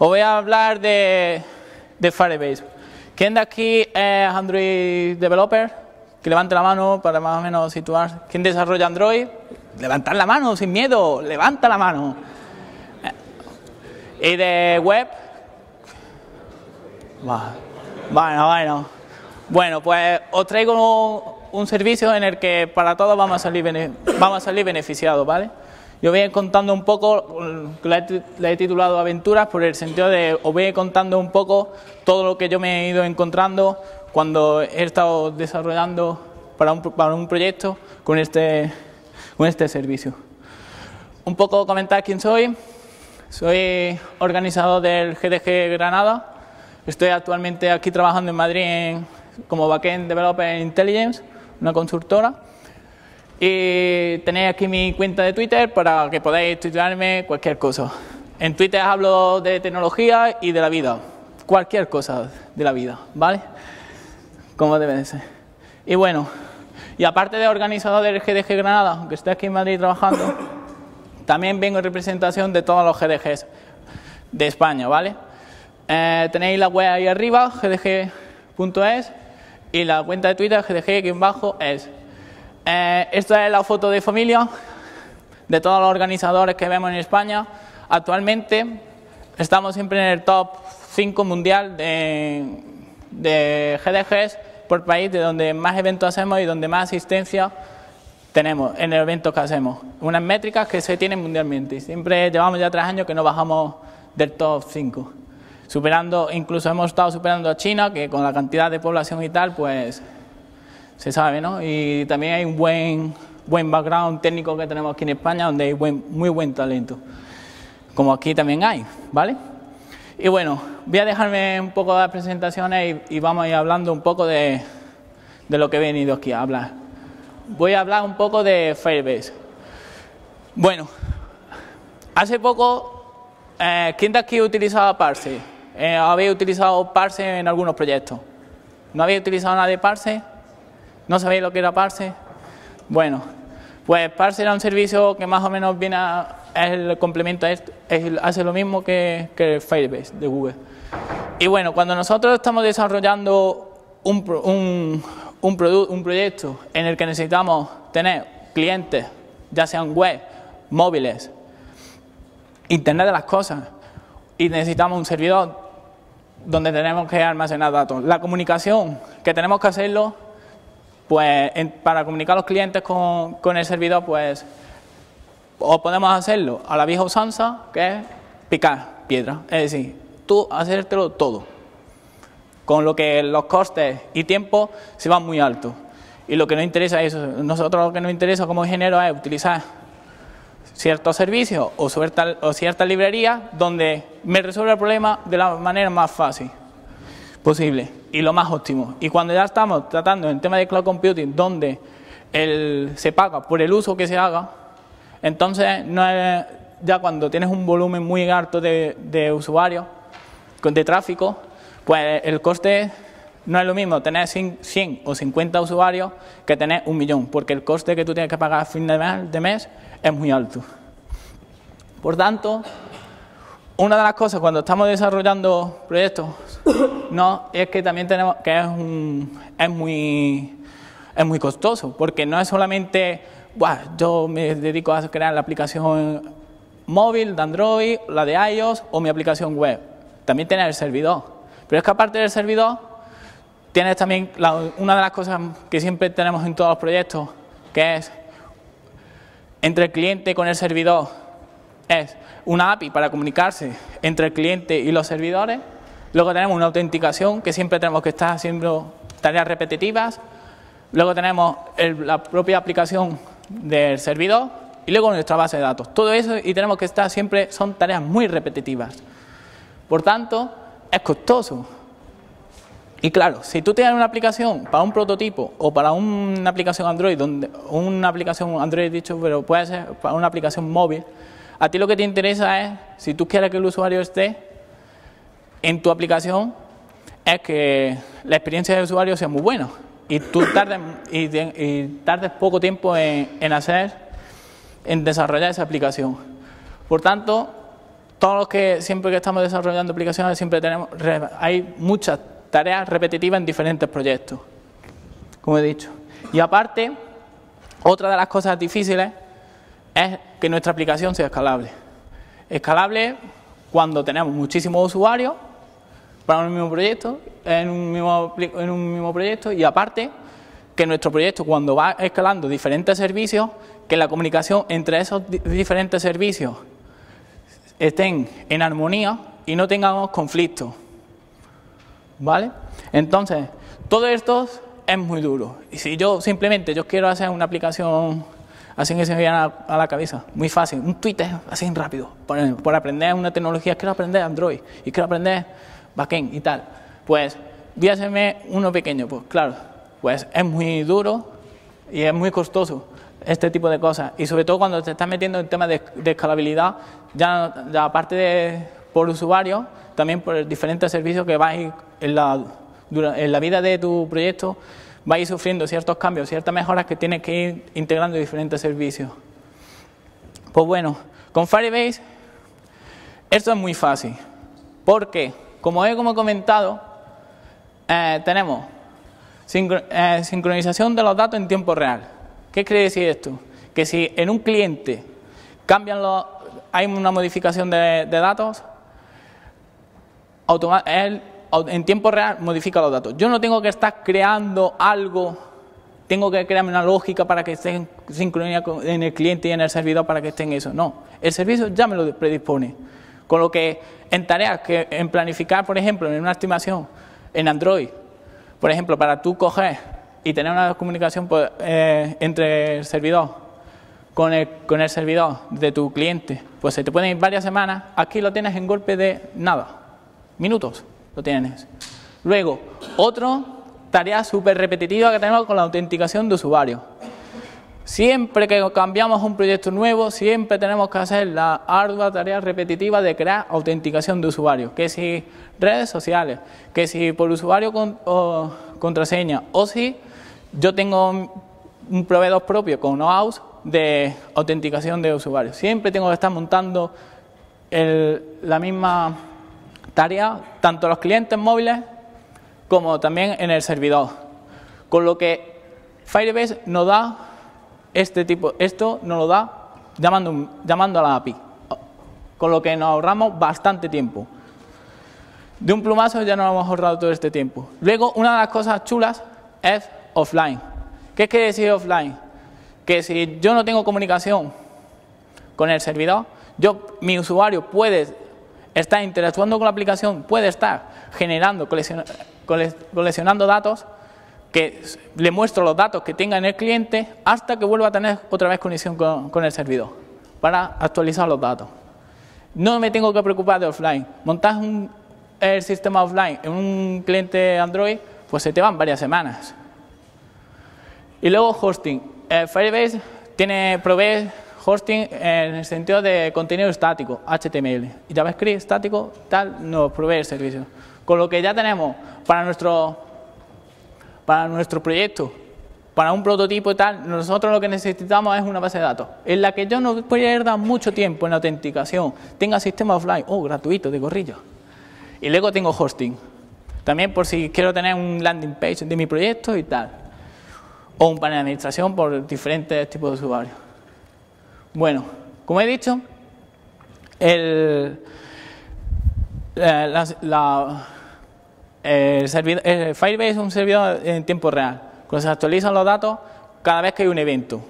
Os voy a hablar de Firebase. ¿Quién de aquí es Android Developer? Que levante la mano para más o menos situar. ¿Quién desarrolla Android? Levantad la mano, sin miedo, levanta la mano. ¿Y de web? Bueno, pues os traigo un servicio en el que para todos vamos a salir beneficiados, ¿vale? Yo voy a ir contando un poco, le he titulado Aventuras por el sentido de os voy a ir contando un poco todo lo que yo me he ido encontrando cuando he estado desarrollando para un proyecto con este servicio. Un poco comentar quién soy. Soy organizador del GDG Granada. Estoy actualmente aquí trabajando en Madrid como Backend Developer Intelligence, una consultora. Y tenéis aquí mi cuenta de Twitter para que podáis tuitearme cualquier cosa. En Twitter hablo de tecnología y de la vida. Cualquier cosa de la vida, ¿vale? Como debe de ser. Y bueno, y aparte de organizador del GDG Granada, aunque estoy aquí en Madrid trabajando, también vengo en representación de todos los GDGs de España, ¿vale? Tenéis la web ahí arriba, gdg.es, y la cuenta de Twitter, gdg-es. Esta es la foto de familia de todos los organizadores que vemos en España. Actualmente estamos siempre en el top 5 mundial de GDGs por país, de donde más eventos hacemos y donde más asistencia tenemos en el evento que hacemos. Unas métricas que se tienen mundialmente. Siempre llevamos ya 3 años que no bajamos del top 5. Incluso hemos estado superando a China, que con la cantidad de población y tal, pues se sabe, ¿no? Y también hay un buen background técnico que tenemos aquí en España, donde hay muy buen talento, como aquí también hay, ¿vale? Y bueno, voy a dejarme un poco de presentaciones y vamos a ir hablando un poco de lo que he venido aquí a hablar. Voy a hablar un poco de Firebase. Bueno, hace poco, ¿quién de aquí utilizaba Parse? ¿Habéis utilizado Parse en algunos proyectos? ¿No habéis utilizado nada de Parse? ¿No sabéis lo que era Parse? Bueno, pues Parse era un servicio que más o menos es el complemento a esto, hace lo mismo que el Firebase de Google. Y bueno, cuando nosotros estamos desarrollando un proyecto en el que necesitamos tener clientes, ya sean web, móviles, Internet de las cosas, y necesitamos un servidor donde tenemos que almacenar datos. La comunicación que tenemos que hacerlo, pues para comunicar a los clientes con el servidor, pues o podemos hacerlo a la vieja usanza, que es picar piedra, es decir, tú hacértelo todo, con lo que los costes y tiempo se van muy altos. Y lo que nos interesa es eso. Nosotros lo que nos interesa como ingenieros es utilizar ciertos servicios o ciertas librerías donde me resuelve el problema de la manera más fácil posible y lo más óptimo. Y cuando ya estamos tratando en tema de cloud computing, donde se paga por el uso que se haga, entonces ya cuando tienes un volumen muy alto de usuarios, de tráfico, pues el coste no es lo mismo tener 100 o 50 usuarios que tener 1 millón, porque el coste que tú tienes que pagar a fin de mes es muy alto. Por tanto, una de las cosas cuando estamos desarrollando proyectos es que también tenemos que es muy costoso, porque no es solamente yo me dedico a crear la aplicación móvil de Android, la de iOS o mi aplicación web. También tienes el servidor, pero es que aparte del servidor tienes también una de las cosas que siempre tenemos en todos los proyectos, que es entre el cliente con el servidor, es una API para comunicarse entre el cliente y los servidores. Luego tenemos una autenticación, que siempre tenemos que estar haciendo tareas repetitivas. Luego tenemos la propia aplicación del servidor y luego nuestra base de datos. Todo eso, y tenemos que estar siempre, son tareas muy repetitivas. Por tanto, es costoso. Y claro, si tú tienes una aplicación para un prototipo o para una aplicación Android, pero puede ser para una aplicación móvil, a ti lo que te interesa es, si tú quieres que el usuario esté en tu aplicación, es que la experiencia del usuario sea muy buena y tú tardes poco tiempo en desarrollar esa aplicación. Por tanto, todos los que siempre que estamos desarrollando aplicaciones hay muchas tareas repetitivas en diferentes proyectos, como he dicho. Y aparte, otra de las cosas difíciles es que nuestra aplicación sea escalable. Escalable cuando tenemos muchísimos usuarios para un mismo proyecto, en un mismo proyecto, y aparte que nuestro proyecto, cuando va escalando diferentes servicios, que la comunicación entre esos diferentes servicios estén en armonía y no tengamos conflictos, ¿vale? Entonces, todo esto es muy duro. Y si yo quiero hacer una aplicación así que se me viene a la cabeza, muy fácil, un Twitter así rápido, por aprender una tecnología, quiero aprender Android y quiero aprender backend y tal, pues voy a hacerme uno pequeño, pues claro, pues es muy duro y es muy costoso este tipo de cosas, y sobre todo cuando te estás metiendo en temas de escalabilidad, ya aparte de por usuario, también por diferentes servicios que vais en la vida de tu proyecto, vais sufriendo ciertos cambios, ciertas mejoras que tienes que ir integrando diferentes servicios. Pues bueno, con Firebase esto es muy fácil, porque como he comentado, tenemos sincronización de los datos en tiempo real. ¿Qué quiere decir esto? Que si en un cliente hay una modificación de datos, él en tiempo real modifica los datos. Yo no tengo que estar creando algo, tengo que crearme una lógica para que esté en sincronía en el cliente y en el servidor para que esté en eso. No, el servicio ya me lo predispone. Con lo que en tareas que en planificar, por ejemplo, en una estimación en Android, por ejemplo, para tú coger y tener una comunicación entre el servidor con el servidor de tu cliente, pues se te pueden ir varias semanas. Aquí lo tienes en golpe de nada, minutos lo tienes. Luego, otra tarea súper repetitiva que tenemos con la autenticación de usuario. Siempre que cambiamos un proyecto nuevo, siempre tenemos que hacer la ardua tarea repetitiva de crear autenticación de usuario. Que si redes sociales, que si por usuario contraseña, o si yo tengo un proveedor propio con OAuth de autenticación de usuarios. Siempre tengo que estar montando la misma tarea, tanto en los clientes móviles como también en el servidor. Con lo que Firebase nos da esto nos lo da llamando a la API, con lo que nos ahorramos bastante tiempo. De un plumazo ya nos hemos ahorrado todo este tiempo. Luego, una de las cosas chulas es offline. ¿Qué quiere decir offline? Que si yo no tengo comunicación con el servidor, mi usuario puede estar interactuando con la aplicación, puede estar generando, coleccionando datos, que le muestro los datos que tenga en el cliente hasta que vuelva a tener otra vez conexión con el servidor para actualizar los datos. No me tengo que preocupar de offline. Montas el sistema offline en un cliente Android, pues se te van varias semanas. Y luego hosting. Firebase provee hosting en el sentido de contenido estático, HTML. Y JavaScript estático, tal, nos provee el servicio. Con lo que ya tenemos para nuestro proyecto, para un prototipo y tal, nosotros lo que necesitamos es una base de datos en la que yo no pierda mucho tiempo en la autenticación, tenga sistema offline, gratuito, de corrillo. Y luego tengo hosting, también por si quiero tener un landing page de mi proyecto y tal, o un panel de administración por diferentes tipos de usuarios. Bueno, como he dicho, Firebase es un servidor en tiempo real. Cuando se actualizan los datos, cada vez que hay un evento,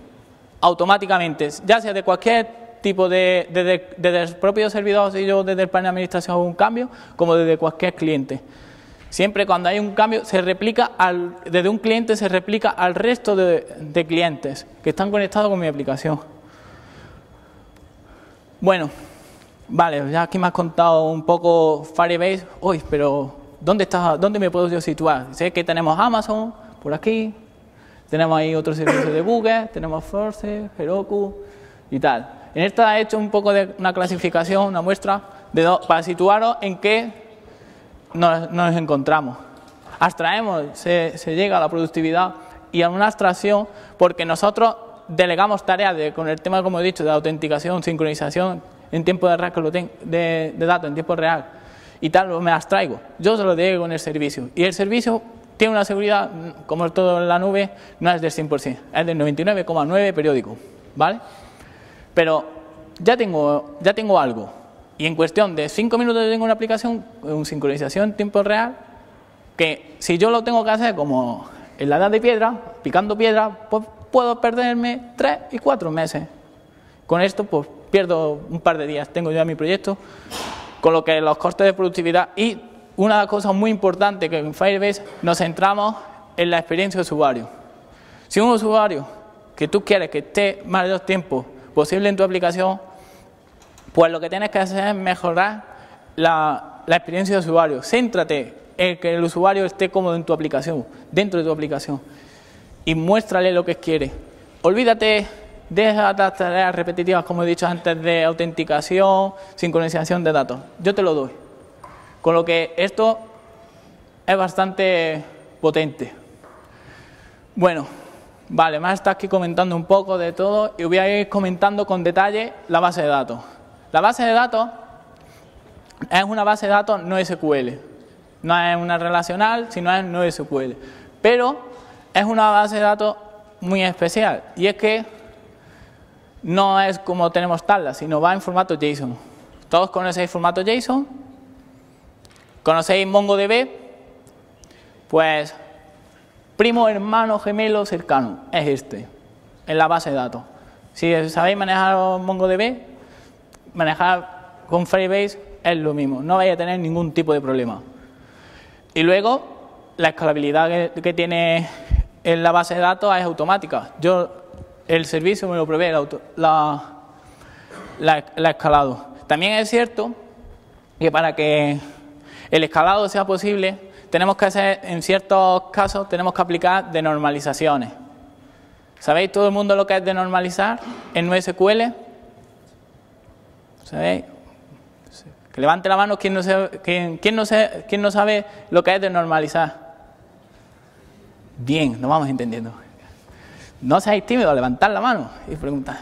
automáticamente, ya sea de cualquier tipo desde el propio servidor, si yo desde el panel de administración hago un cambio, como desde cualquier cliente. Siempre cuando hay un cambio, desde un cliente se replica al resto de clientes que están conectados con mi aplicación. Bueno, vale, ya aquí me has contado un poco Firebase. Pero ¿dónde me puedo yo situar? Sé que tenemos Amazon por aquí, tenemos ahí otros servicios de Google, tenemos Force, Heroku y tal. En esta he hecho un poco de una clasificación, una muestra, para situaros en qué nos encontramos. Abstraemos, se llega a la productividad y a una abstracción porque nosotros delegamos tareas con el tema, como he dicho, de autenticación, sincronización en tiempo de real, de datos en tiempo real y tal, me las traigo. Yo se lo digo en el servicio. Y el servicio tiene una seguridad, como todo en la nube, no es del 100%, es del 99,9 periódico, ¿vale? Pero ya tengo algo. Y en cuestión de 5 minutos tengo una aplicación con sincronización en tiempo real, que si yo lo tengo que hacer como en la edad de piedra, picando piedra, pues puedo perderme 3 y 4 meses. Con esto pues pierdo un par de días, tengo ya mi proyecto, con lo que los costes de productividad. Y una cosa muy importante, que en Firebase nos centramos en la experiencia de usuario. Si un usuario que tú quieres que esté mayor tiempo posible en tu aplicación, pues lo que tienes que hacer es mejorar la experiencia de usuario. Céntrate en que el usuario esté cómodo en tu aplicación, dentro de tu aplicación, y muéstrale lo que quiere. Olvídate de las tareas repetitivas, como he dicho antes, de autenticación, sincronización de datos. Yo te lo doy. Con lo que esto es bastante potente. Bueno, vale, me está aquí comentando un poco de todo y voy a ir comentando con detalle la base de datos. La base de datos es una base de datos no SQL. No es una relacional, sino es no SQL. Pero es una base de datos muy especial. Y es que no es como tenemos tablas, sino va en formato JSON. ¿Todos conocéis formato JSON? ¿Conocéis MongoDB? Pues primo, hermano, gemelo, cercano. Es este, en la base de datos. Si sabéis manejar MongoDB, manejar con Firebase es lo mismo. No vais a tener ningún tipo de problema. Y luego, la escalabilidad que tiene en la base de datos es automática. El servicio me lo provee la escalado. También es cierto que para que el escalado sea posible, tenemos que hacer, en ciertos casos, tenemos que aplicar denormalizaciones. ¿Sabéis todo el mundo lo que es denormalizar en NoSQL? ¿Sabéis? Que levante la mano quien no sabe lo que es denormalizar. Bien, nos vamos entendiendo. No seáis tímidos, levantad la mano y preguntad.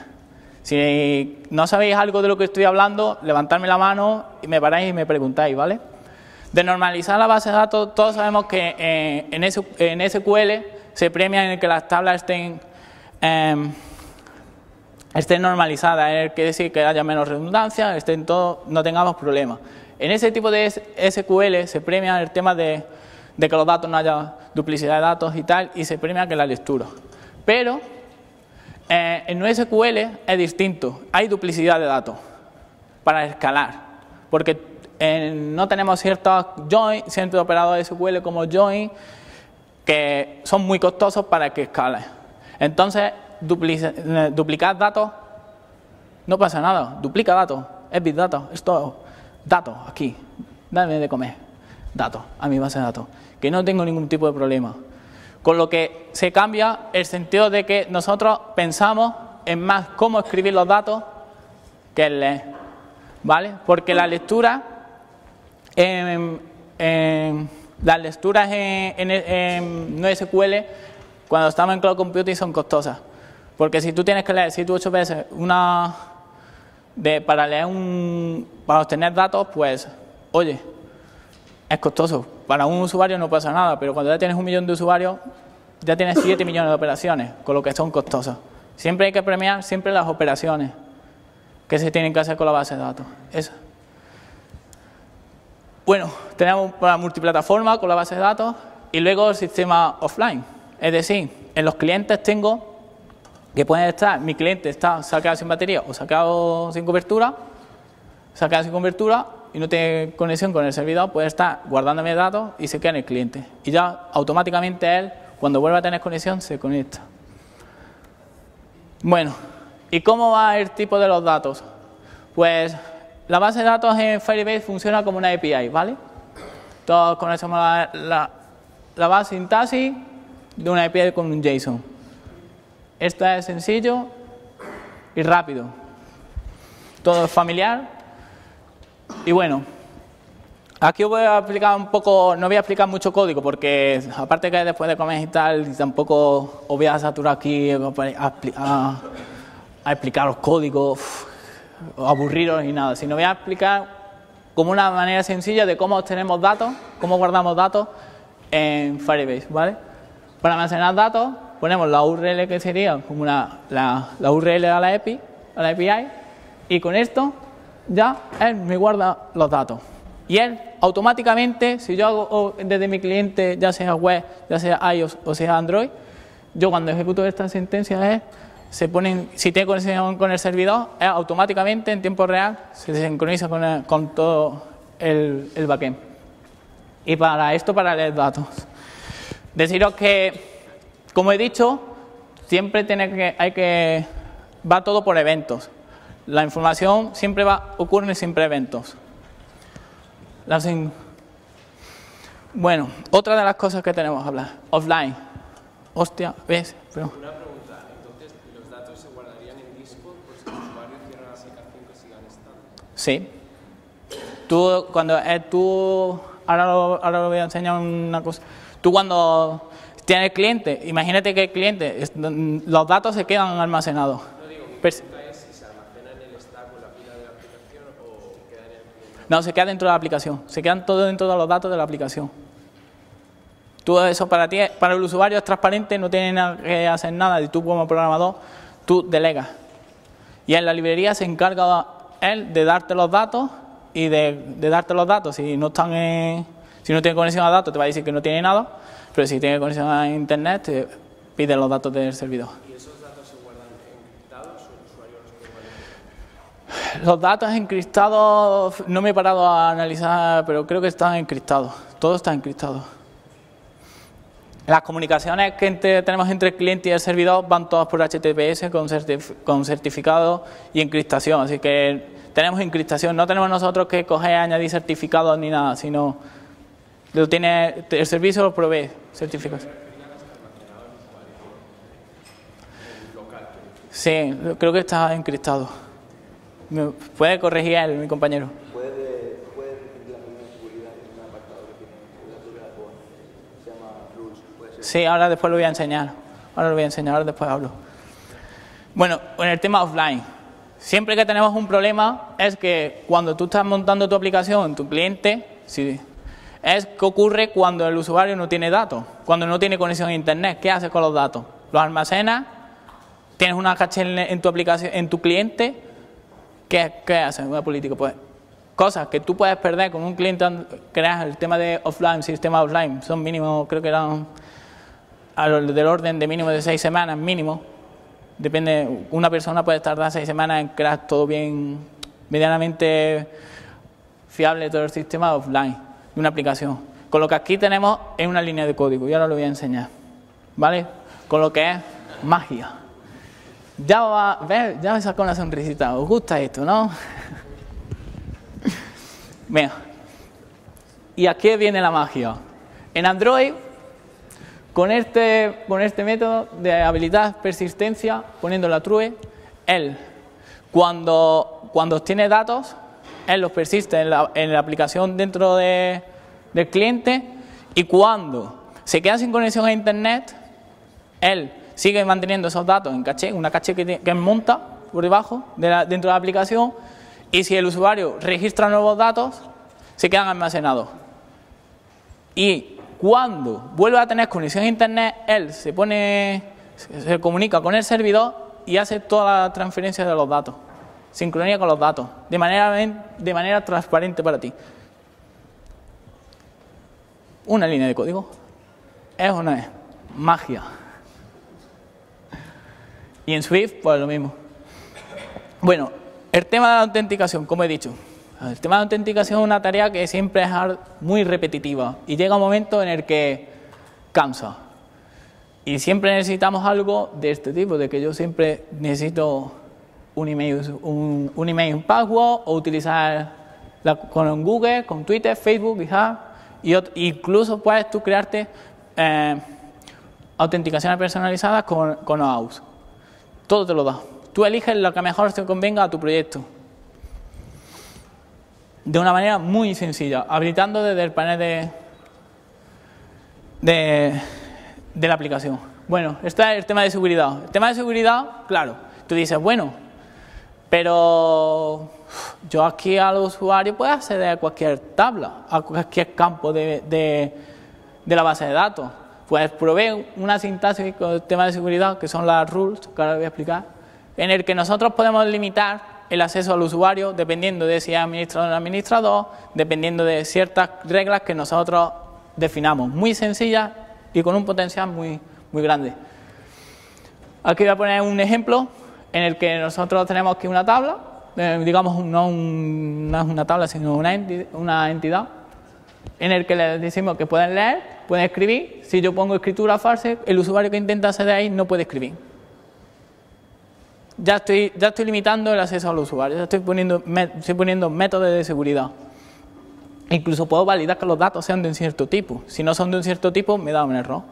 Si no sabéis algo de lo que estoy hablando, levantadme la mano y me paráis y me preguntáis, ¿vale? De normalizar la base de datos, todos sabemos que en SQL se premia en el que las tablas estén normalizadas, quiere decir que haya menos redundancia, no tengamos problemas. En ese tipo de SQL se premia el tema de que los datos no haya duplicidad de datos y tal, y se premia que la lectura. Pero en NoSQL es distinto, hay duplicidad de datos para escalar, porque no tenemos ciertos operadores SQL como join que son muy costosos para que escalen. Entonces, duplicar datos no pasa nada, duplica datos, es Big Data, es todo datos aquí, dame de comer datos a mi base de datos, que no tengo ningún tipo de problema. Con lo que se cambia el sentido de que nosotros pensamos en más cómo escribir los datos que en leer, ¿vale? Porque las lecturas en NoSQL, cuando estamos en Cloud Computing, son costosas. Porque si tú tienes que leer 7 u 8 veces para obtener datos, pues, oye, es costoso. Para un usuario no pasa nada, pero cuando ya tienes 1 millón de usuarios, ya tienes 7 millones de operaciones, con lo que son costosas. Siempre hay que premiar siempre las operaciones que se tienen que hacer con la base de datos. Eso. Bueno, tenemos para multiplataforma con la base de datos y luego el sistema offline. Es decir, en los clientes tengo que pueden estar, mi cliente está sacado sin batería o sacado sin cobertura y no tiene conexión con el servidor, puede estar guardándome datos y se queda en el cliente. Y ya automáticamente él, cuando vuelva a tener conexión, se conecta. Bueno, ¿y cómo va el tipo de los datos? Pues la base de datos en Firebase funciona como una API, ¿vale? Todos conocemos la base sintaxis de una API con un JSON. Esto es sencillo y rápido. Todo es familiar. Y bueno, aquí os voy a explicar un poco, no voy a explicar mucho código porque aparte que después de comer y tal, y tampoco os voy a saturar aquí a explicar los códigos. aburriros ni nada, sino voy a explicar como una manera sencilla de cómo obtenemos datos, cómo guardamos datos en Firebase, ¿vale? Para almacenar datos ponemos la URL que sería como la URL a la API, y con esto ya él me guarda los datos. Y él automáticamente, si yo hago desde mi cliente, ya sea web, ya sea iOS o sea Android, yo cuando ejecuto esta sentencia se ponen, si tiene conexión con el servidor, automáticamente en tiempo real se sincroniza con todo el backend. Y para esto, para leer datos. Deciros que, como he dicho, siempre va todo por eventos. La información siempre ocurre siempre eventos. Bueno, otra de las cosas que tenemos que hablar, offline. Hostia, ¿ves? Pero... Una pregunta, entonces, ¿los datos se guardarían en disco por si el usuario cierra la aplicación que sigan estando? Sí. Ahora lo voy a enseñar una cosa. Tú cuando tienes cliente, imagínate que el cliente, los datos se quedan almacenados. No digo, mi pregunta es si se almacena en el stack o la pila de la aplicación o queda en el cliente. No, se queda dentro de la aplicación. Se quedan todos dentro de los datos de la aplicación. Todo eso para ti, para el usuario es transparente, no tiene nada que hacer nada y tú como programador, tú delegas. Y en la librería se encarga él de darte los datos y de darte los datos. Si no tiene conexión a datos te va a decir que no tiene nada, pero si tiene conexión a internet te pide los datos del servidor. ¿Y esos datos se guardan encriptados o el usuario los puede manipular? Los datos encriptados no me he parado a analizar, pero creo que están encriptados. Todo está encriptado. Las comunicaciones que tenemos entre el cliente y el servidor van todas por HTTPS con certificado y encriptación. Así que tenemos encriptación. No tenemos nosotros que coger, añadir certificados ni nada, sino el servicio lo provee certificados. Sí, creo que está encriptado. ¿Me puede corregir él, mi compañero? Puede definir la misma seguridad en un apartado que tiene la seguridad se llama rules. Puede ser. Sí, ahora después lo voy a enseñar. Ahora después hablo. Bueno, en el tema offline. Siempre que tenemos un problema es que cuando tú estás montando tu aplicación en tu cliente, es que ocurre cuando el usuario no tiene datos, cuando no tiene conexión a internet. ¿Qué haces con los datos? Los almacenas, tienes una caché en tu aplicación, en tu cliente. ¿Qué haces? Una política, pues cosas que tú puedes perder con un cliente. Creas el tema de offline, sistema offline, son mínimos, creo que eran del orden de mínimo de 6 semanas, mínimo. Depende, una persona puede tardar 6 semanas en crear todo bien, medianamente fiable todo el sistema offline de una aplicación. Con lo que aquí tenemos es una línea de código y ahora lo voy a enseñar, ¿vale? Con lo que es magia. Ya me sacó una sonrisita. ¿Os gusta esto, no? Venga. Y aquí viene la magia. En Android, con este método de habilitar persistencia, poniendo la true, él, cuando obtiene datos, él los persiste en la aplicación dentro del cliente, y cuando se queda sin conexión a internet, él sigue manteniendo esos datos en caché, una caché que monta por debajo dentro de la aplicación, y si el usuario registra nuevos datos, se quedan almacenados. Y cuando vuelve a tener conexión a internet, él se comunica con el servidor y hace toda la transferencia de los datos, sincronía con los datos, de manera transparente para ti. Una línea de código. ¿Es o no es? Magia. Y en Swift, pues lo mismo. Bueno, el tema de la autenticación, como he dicho. El tema de la autenticación es una tarea que siempre es muy repetitiva y llega un momento en el que cansa. Y siempre necesitamos algo de este tipo, de que yo siempre necesito un email password, o utilizar con Google, con Twitter, Facebook, GitHub, y incluso puedes tú crearte autenticaciones personalizadas con OAuth. Todo te lo da. Tú eliges lo que mejor te convenga a tu proyecto. De una manera muy sencilla, habilitando desde el panel de la aplicación. Bueno, este es el tema de seguridad. El tema de seguridad, claro, tú dices, bueno, Pero yo aquí al usuario puedo acceder a cualquier tabla, a cualquier campo de la base de datos. Pues probé una sintaxis con el tema de seguridad, que son las rules, que ahora voy a explicar, en el que nosotros podemos limitar el acceso al usuario dependiendo de si es administrador o administrador, dependiendo de ciertas reglas que nosotros definamos, muy sencillas y con un potencial muy grande. Aquí voy a poner un ejemplo en el que nosotros tenemos aquí una tabla, digamos no es una tabla sino una entidad, en el que les decimos que pueden leer, pueden escribir. Si yo pongo escritura falsa, el usuario que intenta acceder ahí no puede escribir. Ya estoy limitando el acceso al usuario, ya estoy poniendo métodos de seguridad. Incluso puedo validar que los datos sean de un cierto tipo. Si no son de un cierto tipo, me da un error.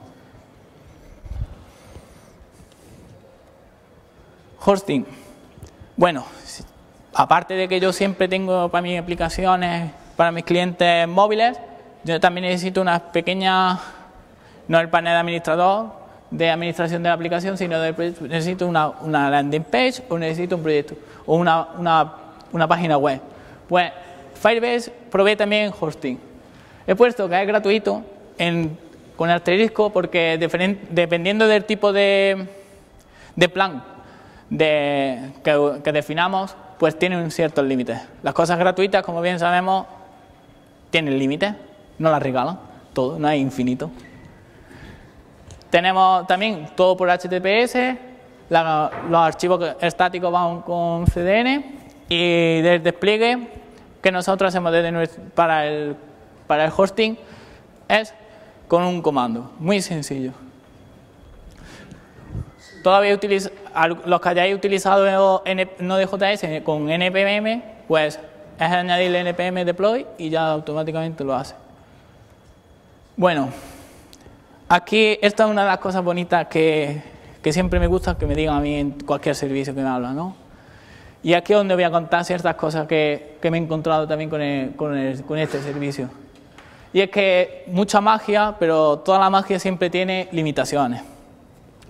Hosting. Bueno, aparte de que yo siempre tengo para mis aplicaciones, para mis clientes móviles, yo también necesito una pequeña, no el panel de administrador, de administración de la aplicación, sino necesito una landing page o necesito un proyecto o una página web. Pues Firebase provee también hosting. He puesto que es gratuito con asterisco porque dependiendo del tipo de plan que definamos, pues tienen ciertos límites. Las cosas gratuitas, como bien sabemos, tienen límites, no las regalan, todo, no hay infinito. Tenemos también todo por HTTPS, los archivos estáticos van con CDN y del despliegue que nosotros hacemos para el hosting es con un comando, muy sencillo. Los que hayáis utilizado Node.js con npm, pues es añadirle npm deploy y ya automáticamente lo hace. Bueno, aquí esta es una de las cosas bonitas que siempre me gusta que me digan a mí en cualquier servicio que me hablan, ¿no? Y aquí es donde voy a contar ciertas cosas que me he encontrado también con este servicio. Y es que mucha magia, pero toda la magia siempre tiene limitaciones.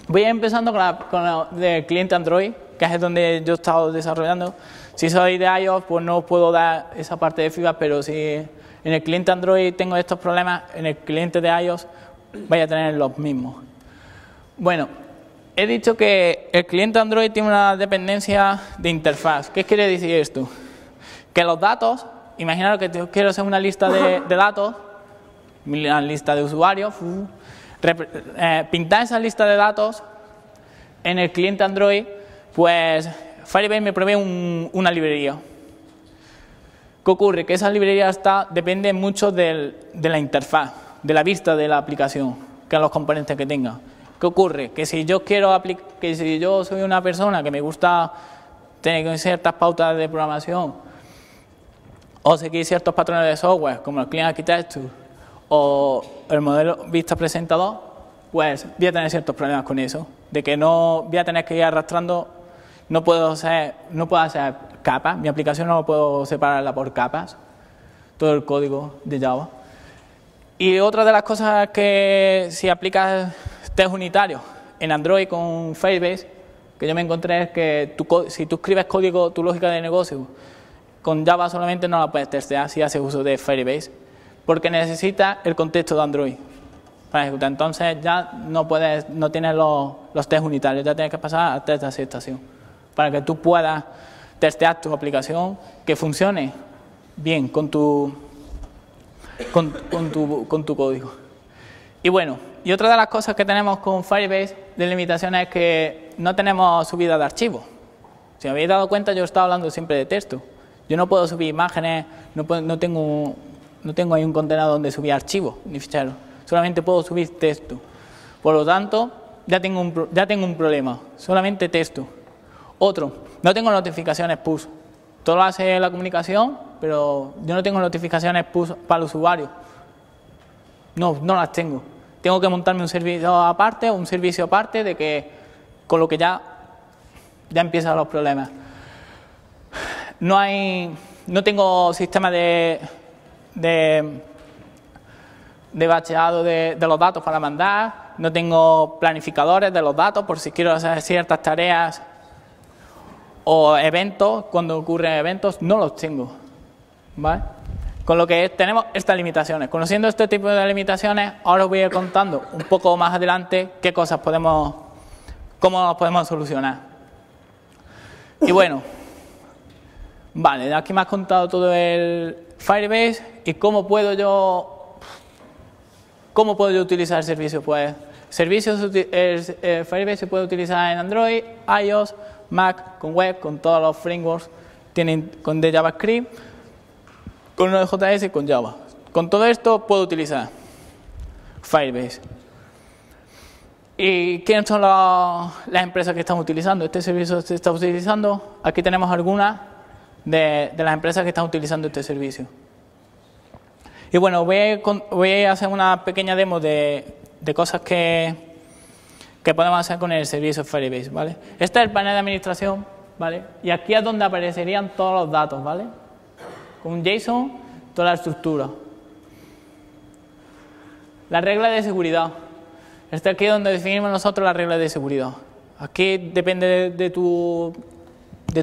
Voy a ir empezando con la del cliente Android, que es donde yo he estado desarrollando. Si soy de iOS, pues no puedo dar esa parte de feedback, pero si en el cliente Android tengo estos problemas, en el cliente de iOS voy a tener los mismos. Bueno, he dicho que el cliente Android tiene una dependencia de interfaz. ¿Qué quiere decir esto? Que los datos, imaginaros que quiero hacer una lista de datos, una lista de usuarios, pintar esa lista de datos en el cliente Android, pues Firebase me provee una librería. ¿Qué ocurre? Que esa librería depende mucho de la interfaz, de la vista de la aplicación, que a los componentes que tenga. ¿Qué ocurre? Que si yo soy una persona que me gusta tener ciertas pautas de programación o seguir ciertos patrones de software, como el Clean Architecture o el modelo vista presentador, pues voy a tener ciertos problemas con eso, de que no voy a tener que ir arrastrando, no puedo hacer capas, mi aplicación no puedo separarla por capas, todo el código de Java. Y otra de las cosas que si aplicas test unitarios en Android con Firebase, que yo me encontré es que si tú escribes código, tu lógica de negocio, con Java solamente no la puedes testear si haces uso de Firebase, porque necesita el contexto de Android para ejecutar. Entonces ya no tienes los test unitarios, ya tienes que pasar a test de aceptación para que tú puedas testear tu aplicación que funcione bien con tu código. Y bueno, y otra de las cosas que tenemos con Firebase de limitaciones es que no tenemos subida de archivos. Si me habéis dado cuenta, yo estaba hablando siempre de texto. Yo no puedo subir imágenes, no tengo ahí un contenedor donde subir archivos ni ficheros. Solamente puedo subir texto. Por lo tanto, ya tengo un problema. Solamente texto. Otro, no tengo notificaciones push. Todo lo hace la comunicación, pero yo no tengo notificaciones push para el usuario. No las tengo. Tengo que montarme un servicio aparte, de que con lo que ya empiezan los problemas. No tengo sistema de bacheado de los datos para mandar, no tengo planificadores de los datos por si quiero hacer ciertas tareas o eventos, cuando ocurren eventos, no los tengo, ¿vale? Con lo que tenemos estas limitaciones. Conociendo este tipo de limitaciones, ahora os voy a ir contando un poco más adelante qué cosas cómo las podemos solucionar. Y bueno, vale, aquí me has contado todo el Firebase y cómo puedo yo utilizar el servicio. Pues Firebase se puede utilizar en Android, iOS, Mac, con web, con todos los frameworks de JavaScript, con Node.js y con Java. Con todo esto puedo utilizar Firebase. ¿Y quiénes son las empresas que están utilizando? Este servicio se está utilizando. Aquí tenemos algunas de las empresas que están utilizando este servicio. Y bueno, voy a hacer una pequeña demo de cosas que podemos hacer con el servicio Firebase, ¿vale? Este es el panel de administración, ¿vale? Y aquí es donde aparecerían todos los datos, ¿vale? Con JSON, toda la estructura. La regla de seguridad. Este aquí es donde definimos nosotros las reglas de seguridad. Aquí depende de tu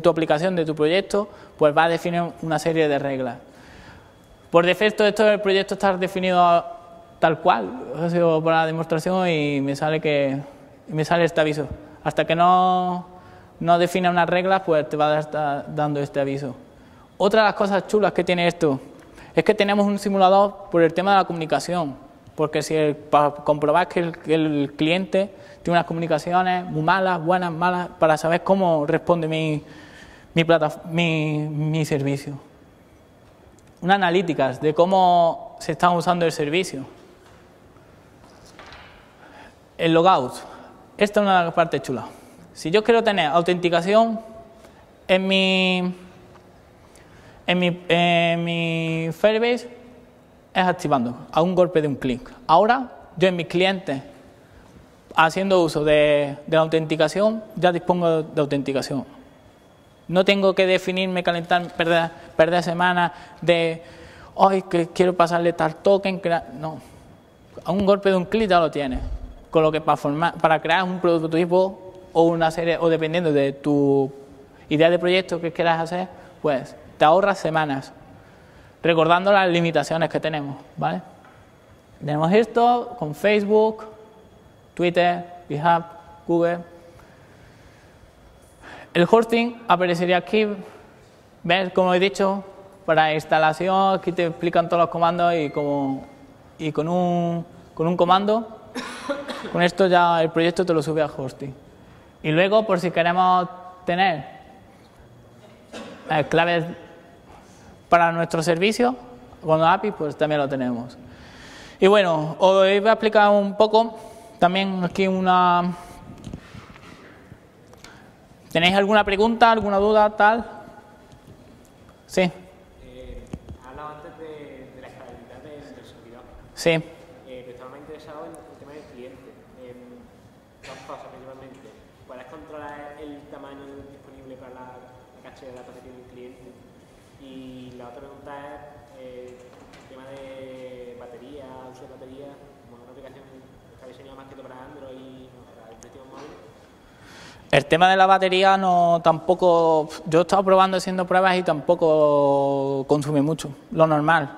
aplicación, de tu proyecto, pues va a definir una serie de reglas. Por defecto, el proyecto está definido tal cual. Ha sido por la demostración y me sale este aviso. Hasta que no defina unas reglas, pues te va a estar dando este aviso. Otra de las cosas chulas que tiene esto es que tenemos un simulador por el tema de la comunicación. Porque para comprobar que el cliente tiene unas comunicaciones muy malas, buenas, malas, para saber cómo responde mi servicio. Unas analíticas de cómo se está usando el servicio. El logout. Esta es una de las partes chulas. Si yo quiero tener autenticación en mi Firebase, es activando a un golpe de un clic. Ahora, yo en mis clientes, haciendo uso de la autenticación, ya dispongo de autenticación. No tengo que definirme, calentar, perder semanas de hoy que quiero pasarle tal token. No, a un golpe de un clic ya lo tienes. Con lo que para crear un prototipo o una serie, o dependiendo de tu idea de proyecto que quieras hacer, pues te ahorras semanas. Recordando las limitaciones que tenemos, ¿vale? Tenemos esto con Facebook, Twitter, GitHub, Google. El hosting aparecería aquí, ¿ves? Como he dicho, para instalación, aquí te explican todos los comandos y con un comando, con esto ya el proyecto te lo sube a hosting. Y luego, por si queremos tener claves para nuestro servicio, con la API, pues también lo tenemos. Y bueno, os voy a explicar un poco, también aquí ¿Tenéis alguna pregunta, alguna duda, tal? Sí. Hablaba antes de la escalabilidad del servidor. Sí. Estaba más interesado en el tema del cliente. Dos cosas principalmente. ¿Puedes controlar el tamaño disponible para la caché de datos que tiene el cliente? Y la otra pregunta es el tema de batería, uso de batería, como una aplicación que está diseñada más que todo para Android y para dispositivos móviles. El tema de la batería tampoco, yo he estado probando haciendo pruebas y tampoco consume mucho, lo normal.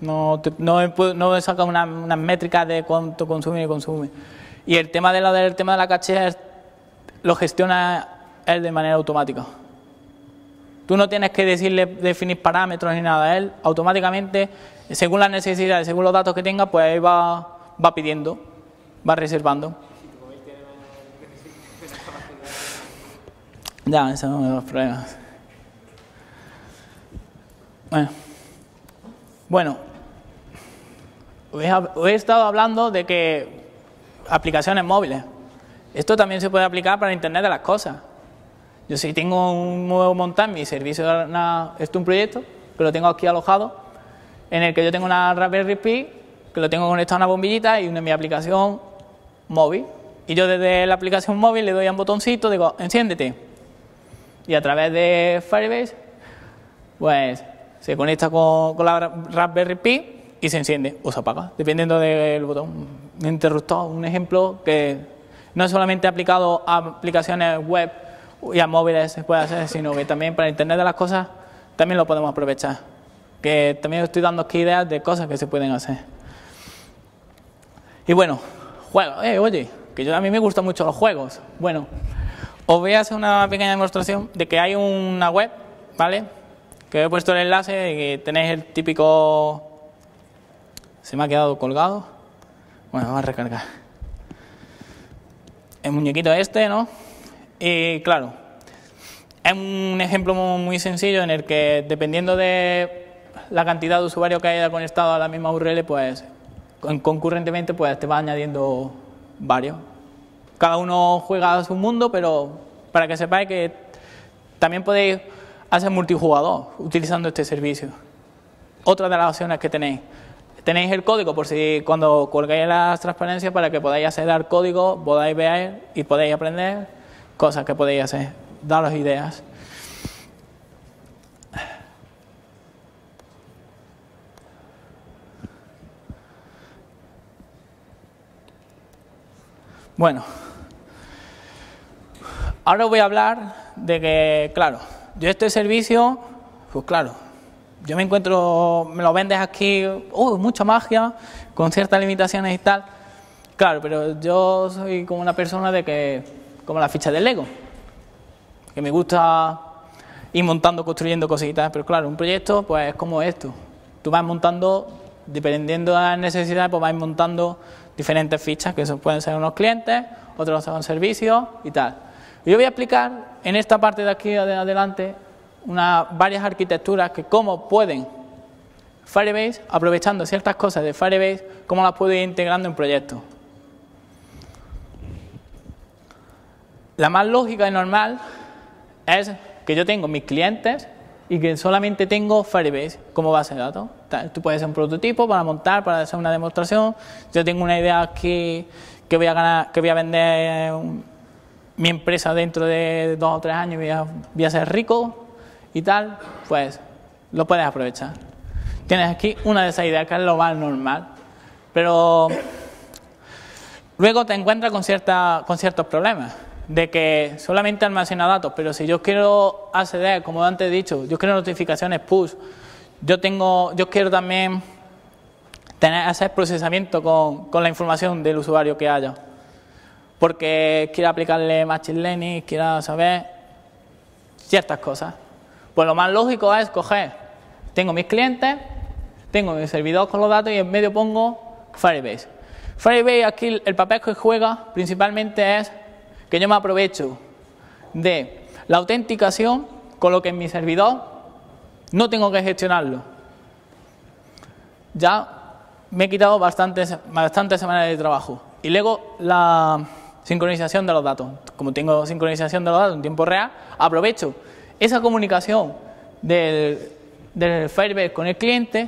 No he sacado unas métricas de cuánto consume y consume. Y el tema de la caché lo gestiona él de manera automática. Tú no tienes que definir parámetros ni nada. Él automáticamente, según las necesidades, según los datos que tenga, pues ahí va pidiendo, va reservando. Ya, esos son los problemas. Bueno, os he estado hablando de que aplicaciones móviles. Esto también se puede aplicar para Internet de las cosas. Yo si tengo un nuevo montar mi servicio, esto es un proyecto que lo tengo aquí alojado, en el que yo tengo una Raspberry Pi, que lo tengo conectado a una bombillita y mi aplicación móvil. Y yo desde la aplicación móvil le doy a un botoncito, digo, enciéndete. Y a través de Firebase, pues se conecta con la Raspberry Pi y se enciende o se apaga, dependiendo del botón. Un interruptor, un ejemplo que no es solamente aplicado a aplicaciones web y a móviles se puede hacer, sino que también para Internet de las cosas también lo podemos aprovechar. Que también estoy dando aquí ideas de cosas que se pueden hacer. Y bueno, juegos. Oye, que a mí me gustan mucho los juegos. Bueno, os voy a hacer una pequeña demostración de que hay una web, ¿vale? Que he puesto el enlace y que tenéis el típico... Se me ha quedado colgado. Bueno, vamos a recargar. El muñequito este, ¿no? Y claro, es un ejemplo muy sencillo en el que dependiendo de la cantidad de usuarios que haya conectado a la misma URL, pues concurrentemente pues te va añadiendo varios. Cada uno juega a su mundo, pero para que sepáis que también podéis hacer multijugador utilizando este servicio. Otra de las opciones que tenéis. Tenéis el código por si cuando colgáis las transparencias para que podáis acceder al código, podáis ver y podéis aprender cosas que podéis hacer. Daros ideas. Bueno, ahora os voy a hablar de que, claro, yo este servicio, pues claro, yo me encuentro, me lo vendes aquí, mucha magia, con ciertas limitaciones y tal. Claro, pero yo soy como una persona de que, como la ficha del Lego, que me gusta ir montando, construyendo cositas, pero claro, un proyecto pues es como esto. Tú vas montando, dependiendo de las necesidades, pues vas montando diferentes fichas, que pueden ser unos clientes, otros son servicios y tal. Yo voy a explicar en esta parte de aquí de adelante varias arquitecturas que cómo pueden Firebase, aprovechando ciertas cosas de Firebase, cómo las puedo ir integrando en proyectos. La más lógica y normal es que yo tengo mis clientes y que solamente tengo Firebase como base de datos. Tú puedes hacer un prototipo para montar, para hacer una demostración. Yo tengo una idea aquí que voy a vender mi empresa dentro de 2 o 3 años y voy a ser rico y tal, pues lo puedes aprovechar. Tienes aquí una de esas ideas que es lo más normal, pero luego te encuentras con ciertos problemas de que solamente almacena datos, pero si yo quiero acceder, como antes he dicho, yo quiero notificaciones push, yo quiero también hacer procesamiento con la información del usuario que haya, porque quiero aplicarle Machine Learning, quiero saber ciertas cosas. Pues lo más lógico es coger, tengo mis clientes, tengo mi servidor con los datos y en medio pongo Firebase. Firebase aquí el papel que juega principalmente es que yo me aprovecho de la autenticación, con lo que en mi servidor no tengo que gestionarlo. Ya me he quitado bastantes semanas de trabajo. Y luego la sincronización de los datos. Como tengo sincronización de los datos en tiempo real, aprovecho esa comunicación del Firebase con el cliente,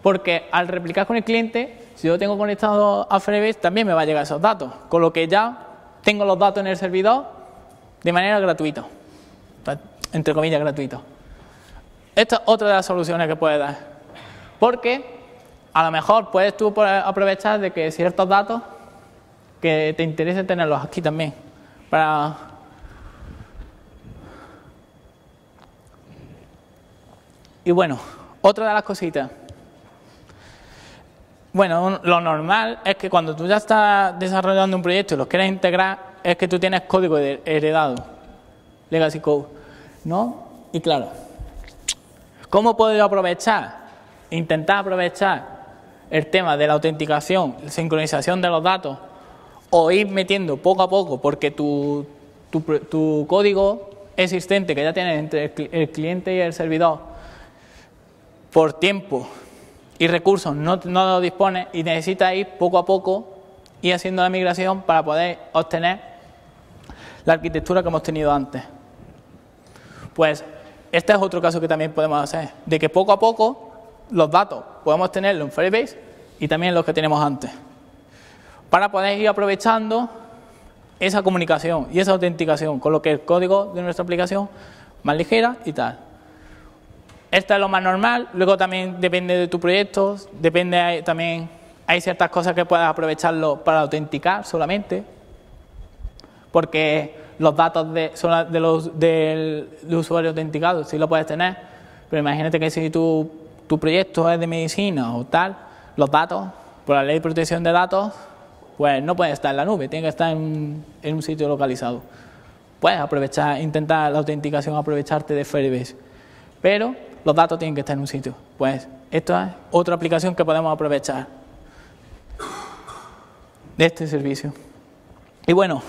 porque al replicar con el cliente, si yo tengo conectado a Firebase, también me va a llegar esos datos, con lo que ya tengo los datos en el servidor de manera gratuita, entre comillas gratuita. Esta es otra de las soluciones que puedes dar, porque a lo mejor puedes tú aprovechar de que ciertos datos que te interese tenerlos aquí también, para... Y bueno, otra de las cositas. Bueno, lo normal es que cuando tú ya estás desarrollando un proyecto y lo quieres integrar, es que tú tienes código heredado, legacy code, ¿no? Y claro, ¿cómo puedo aprovechar, intentar aprovechar el tema de la autenticación, la sincronización de los datos, o ir metiendo poco a poco, porque tu código existente que ya tienes entre el cliente y el servidor, por tiempo y recursos no lo dispones y necesitas ir poco a poco y haciendo la migración para poder obtener la arquitectura que hemos tenido antes? Pues este es otro caso que también podemos hacer, de que poco a poco los datos podemos tenerlos en Firebase y también los que tenemos antes, para poder ir aprovechando esa comunicación y esa autenticación, con lo que el código de nuestra aplicación más ligera y tal. Esto es lo más normal. Luego también depende de tu proyecto, también hay ciertas cosas que puedes aprovecharlo para autenticar solamente, porque los datos del usuario autenticado, sí lo puedes tener, pero imagínate que si tu proyecto es de medicina o tal, los datos, por la ley de protección de datos, pues no pueden estar en la nube, tienen que estar en un sitio localizado. Puedes aprovechar, intentar la autenticación, aprovecharte de Firebase, pero los datos tienen que estar en un sitio. Pues esto es otra aplicación que podemos aprovechar de este servicio. Y bueno,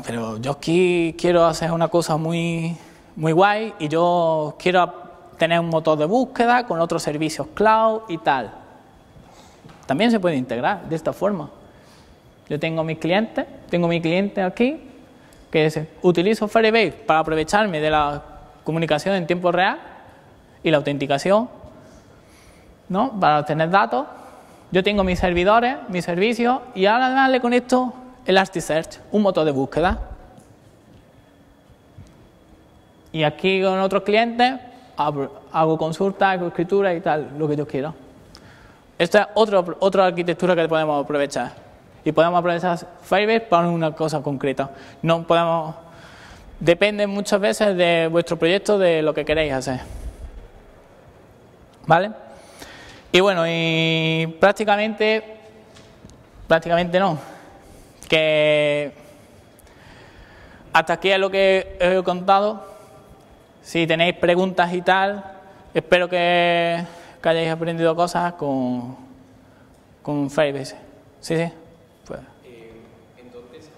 pero yo aquí quiero hacer una cosa muy guay y yo quiero tener un motor de búsqueda con otros servicios cloud y tal. También se puede integrar de esta forma. Yo tengo mi cliente aquí, que utilizo Firebase para aprovecharme de la comunicación en tiempo real y la autenticación, ¿no? Para obtener datos. Yo tengo mis servidores, mis servicios, y ahora además le conecto Elasticsearch, un motor de búsqueda. Y aquí con otros clientes hago consultas, hago escritura y tal, lo que yo quiera. Esta es otra arquitectura que podemos aprovechar. Y podemos aprovechar Firebase para una cosa concreta. No podemos... Depende muchas veces de vuestro proyecto, de lo que queréis hacer. ¿Vale? Y bueno, y prácticamente no. Que hasta aquí es lo que os he contado. Si tenéis preguntas y tal, espero que hayáis aprendido cosas con Firebase. Sí. Pues. Entonces,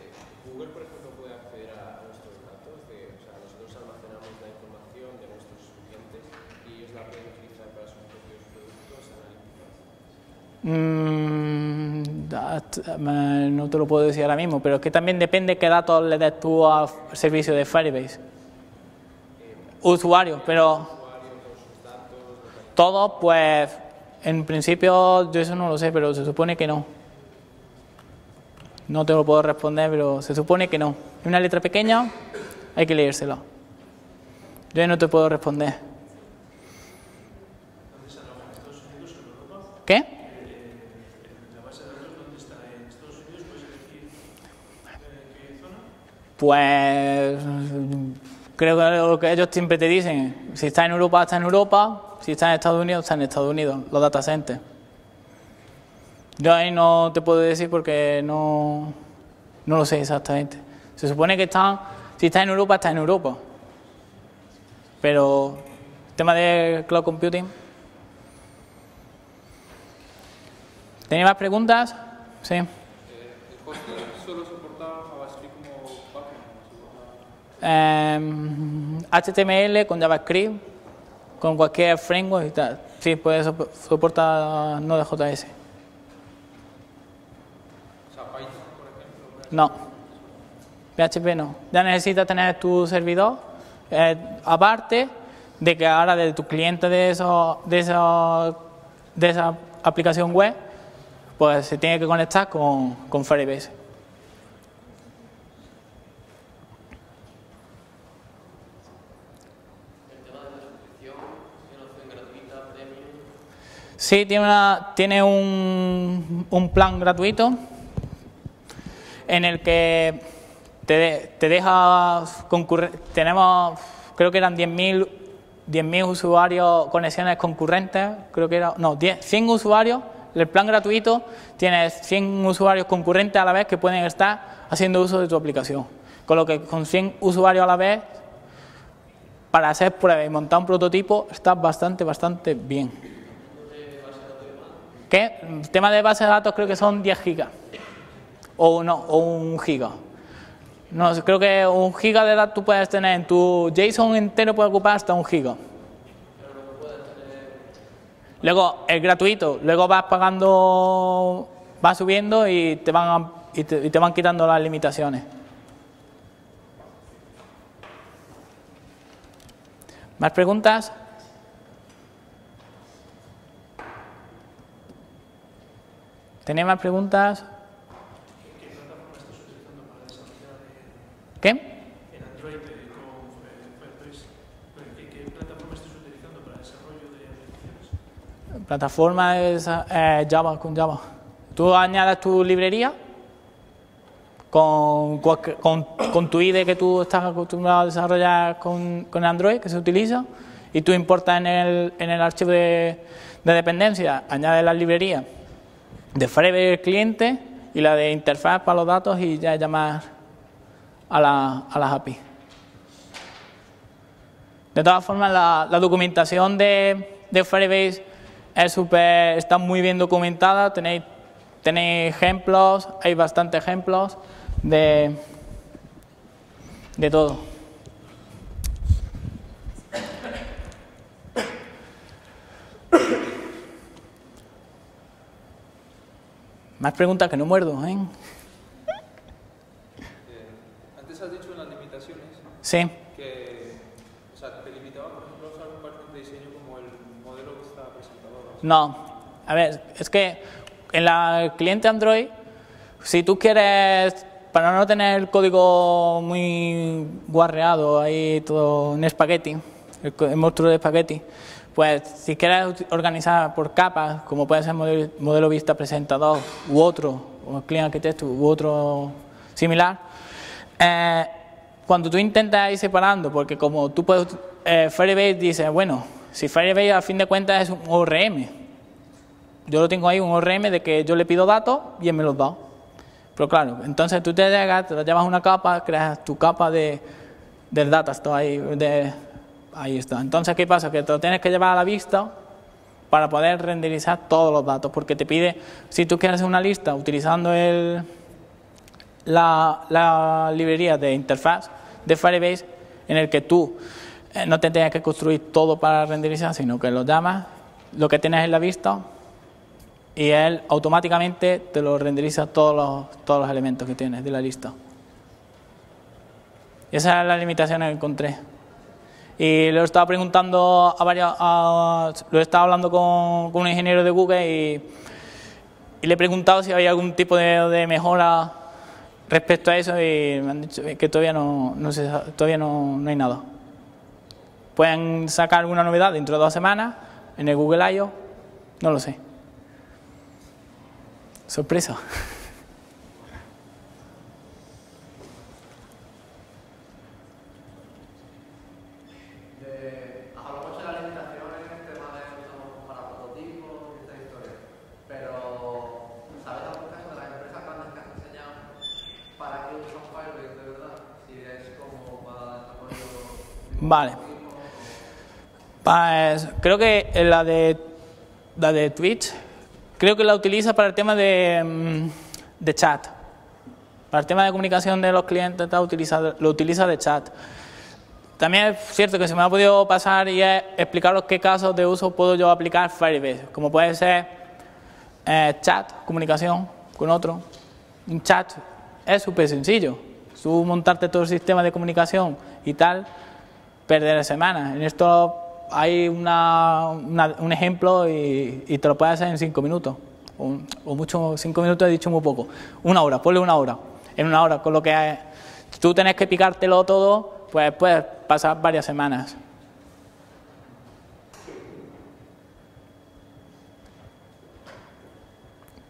Google, por ejemplo, puede acceder a nuestros datos. O sea, nosotros almacenamos la información de nuestros clientes y ellos la pueden utilizar para sus propios productos analíticos. No te lo puedo decir ahora mismo, pero es que también depende qué datos le des tú al servicio de Firebase. Usuarios, pero todos, pues, en principio yo eso no lo sé, pero se supone que no. No te lo puedo responder, pero se supone que no. Es una letra pequeña, hay que leérsela. Yo no te puedo responder. ¿Qué? ¿La base de datos dónde está? ¿En Estados Unidos? ¿Puedes decir qué zona? Pues creo que lo que ellos siempre te dicen, si está en Europa, está en Europa, si está en Estados Unidos, está en Estados Unidos, los data centers. Yo ahí no te puedo decir porque no lo sé exactamente. Se supone que si está en Europa, está en Europa. Pero el tema de cloud computing. ¿Tenéis más preguntas? Sí. ¿El hosting solo soporta JavaScript como backend? HTML con JavaScript, con cualquier framework y tal. Sí, puede soportar Node.js. No, PHP no. Ya necesitas tener tu servidor, aparte de que ahora de tu cliente de esa aplicación web, pues se tiene que conectar con Firebase. El tema de la suscripción, ¿tiene opción gratuita, premium? Sí, tiene un plan gratuito en el que te deja concurrir. Tenemos, creo que eran 10.000 usuarios, conexiones concurrentes, creo que era, no, 100 usuarios. El plan gratuito tiene 100 usuarios concurrentes a la vez que pueden estar haciendo uso de tu aplicación. Con lo que con 100 usuarios a la vez, para hacer pruebas y montar un prototipo, está bastante bien. ¿Qué? El tema de base de datos creo que son 10 gigas. O 1 giga. No, creo que 1 giga de datos tú puedes tener en tu JSON entero, puede ocupar hasta 1 giga. Luego es gratuito, luego vas pagando, vas subiendo y te van quitando las limitaciones. ¿Más preguntas? ¿Tenéis más preguntas? ¿Qué? En Android con Firebase. ¿Qué plataforma estás utilizando para el desarrollo de aplicaciones? Plataforma es Java, con Java. Tú añades tu librería con tu IDE que tú estás acostumbrado a desarrollar con Android, que se utiliza, y tú importas en el archivo de dependencia, añades la librería de Firebase cliente y la de interfaz para los datos y ya llamar a las API. De todas formas, la documentación de Firebase está muy bien documentada, tenéis ejemplos, hay bastantes ejemplos de todo. Más preguntas que no muerdo, ¿eh? Antes has dicho en las limitaciones Sí. que, o sea, te limitaba, por ejemplo, a usar un patrón de diseño como el modelo que está presentado ahora. No, a ver, es que en la cliente Android, si tú quieres, para no tener el código muy guarreado ahí todo en espagueti, el monstruo de espagueti, pues si quieres organizar por capas, como puede ser modelo vista presentador u otro, o client arquitecto u otro similar, cuando tú intentas ir separando, porque como tú puedes, Firebase dice, bueno, si Firebase a fin de cuentas es un ORM, yo lo tengo ahí, un ORM de que yo le pido datos y él me los da. Pero claro, entonces tú te llegas, te lo llevas a una capa, creas tu capa del datastore ahí está. Entonces, ¿qué pasa? Que te lo tienes que llevar a la vista para poder renderizar todos los datos, porque te pide, si tú quieres hacer una lista utilizando la librería de interfaz de Firebase, en el que tú no te tengas que construir todo para renderizar, sino que lo llamas, lo que tienes en la vista, y él automáticamente te lo renderiza todos los elementos que tienes de la lista. Y esa es la limitación que encontré. Y lo he estado preguntando lo he estado hablando con un ingeniero de Google y le he preguntado si había algún tipo de mejora respecto a eso y me han dicho que todavía no hay nada. Pueden sacar alguna novedad dentro de 2 semanas en el Google I.O., no lo sé. Sorpresa. Hablamos de las limitaciones en el tema de para prototipos y esta historia, pero ¿sabes algún caso de las empresas grandes que has enseñado para que usan Firebase de verdad? Si es como para desarrollo. Vale. Pues, creo que la de Twitch, creo que la utiliza para el tema de chat. Para el tema de comunicación de los clientes lo utiliza de chat. También es cierto que se me ha podido pasar y explicaros qué casos de uso puedo yo aplicar Firebase. Como puede ser chat, comunicación con otro. Un chat es súper sencillo. Tú montarte todo el sistema de comunicación y tal, perder semanas. En esto hay un ejemplo y te lo puedes hacer en 5 minutos. O mucho, 5 minutos he dicho muy poco. 1 hora, ponle 1 hora. En 1 hora, con lo que tú tenés que picártelo todo, pues puedes pasar varias semanas.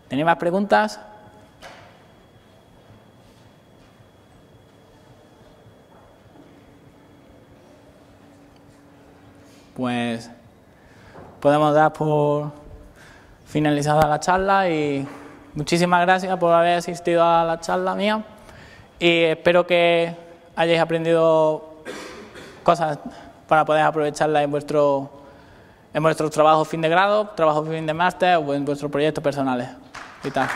¿Tenéis más preguntas? Pues podemos dar por finalizada la charla y muchísimas gracias por haber asistido a la charla mía y espero que hayáis aprendido cosas para poder aprovecharlas en vuestros trabajos fin de grado, trabajos fin de máster o en vuestros proyectos personales y tal.